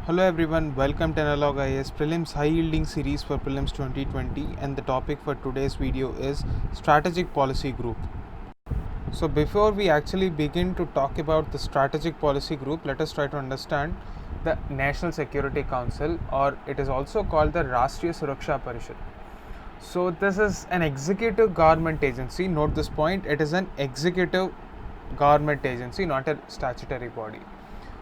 Hello everyone, welcome to Analog IAS Prelims High Yielding Series for Prelims 2020, and the topic for today's video is Strategic Policy Group. So before we actually begin to talk about the Strategic Policy Group, let us try to understand the National Security Council, or it is also called the Rashtriya Suraksha Parishad. So this is an executive government agency. Note this point, it is an executive government agency, not a statutory body.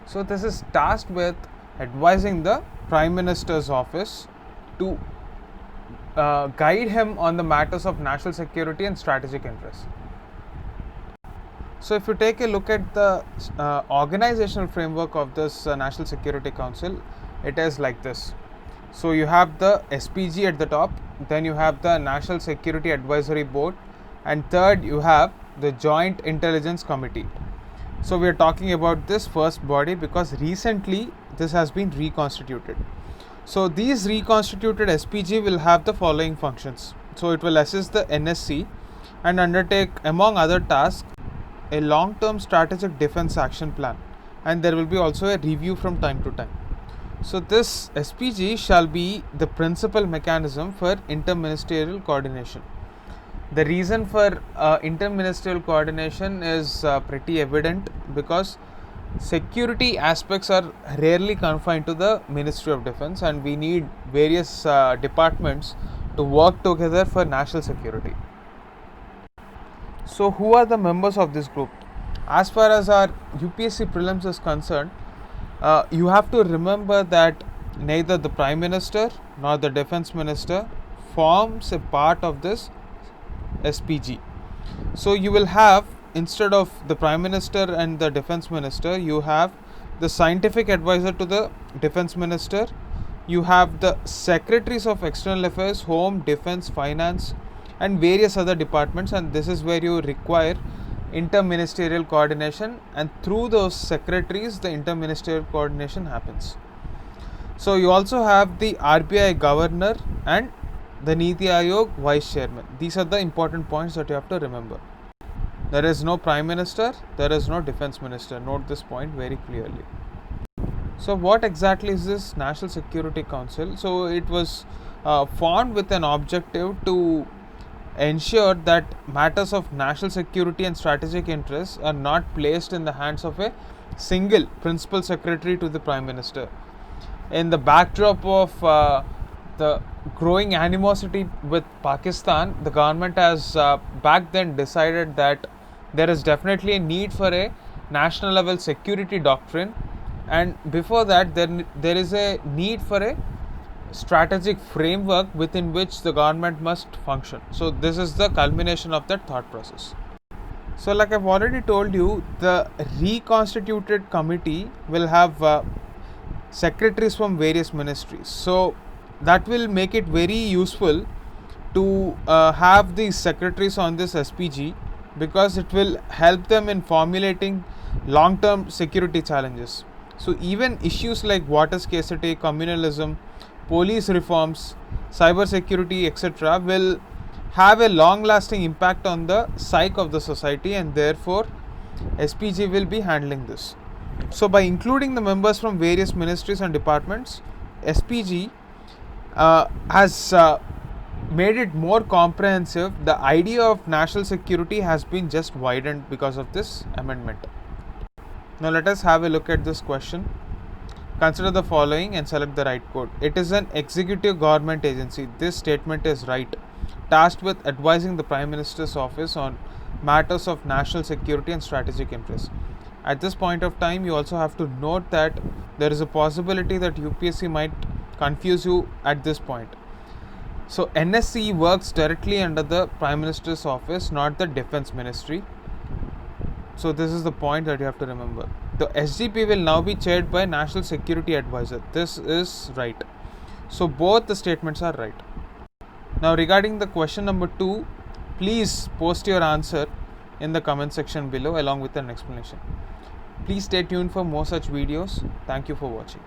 So this is tasked with advising the Prime Minister's office to guide him on the matters of national security and strategic interests. So if you take a look at the organizational framework of this National Security Council, it is like this. So you have the SPG at the top, then you have the National Security Advisory Board, and third you have the Joint Intelligence Committee. So we are talking about this first body because recently this has been reconstituted. So these reconstituted SPG will have the following functions. So it will assist the NSC and undertake, among other tasks, a long-term strategic defense action plan, and there will be also a review from time to time. So this SPG shall be the principal mechanism for interministerial coordination. The reason for interministerial coordination is pretty evident because security aspects are rarely confined to the Ministry of Defense, and we need various departments to work together for national security. So who are the members of this group? As far as our UPSC prelims is concerned, you have to remember that neither the Prime Minister nor the Defense Minister forms a part of this SPG. So you will have, instead of the Prime Minister and the Defense Minister, you have the scientific advisor to the Defense Minister, you have the Secretaries of External Affairs, Home, Defense, Finance and various other departments, and this is where you require interministerial coordination, and through those secretaries the interministerial coordination happens. So you also have the RBI Governor and the Niti Aayog Vice Chairman. These are the important points that you have to remember. There is no Prime Minister, there is no Defense Minister. Note this point very clearly. So what exactly is this National Security Council? So it was formed with an objective to ensure that matters of national security and strategic interests are not placed in the hands of a single principal secretary to the Prime Minister. In the backdrop of the growing animosity with Pakistan, the government has back then decided that there is definitely a need for a national level security doctrine, and before that there is a need for a strategic framework within which the government must function. So this is the culmination of that thought process. So like I've already told you, the reconstituted committee will have secretaries from various ministries. So that will make it very useful to have these secretaries on this SPG, because it will help them in formulating long-term security challenges. So even issues like water scarcity, communalism, police reforms, cyber security, etc. will have a long-lasting impact on the psyche of the society, and therefore SPG will be handling this. So by including the members from various ministries and departments, SPG has made it more comprehensive. The idea of national security has been just widened because of this amendment. Now let us have a look at this question. Consider the following and select the right code. It is an executive government agency. This statement is right. Tasked with advising the Prime Minister's office on matters of national security and strategic interest. At this point of time, you also have to note that there is a possibility that UPSC might confuse you at this point. So NSC works directly under the Prime Minister's office, not the Defense Ministry. So this is the point that you have to remember. The SGP will now be chaired by National Security Advisor. This is right. So both the statements are right. Now regarding the question number 2, please post your answer in the comment section below along with an explanation. Please stay tuned for more such videos. Thank you for watching.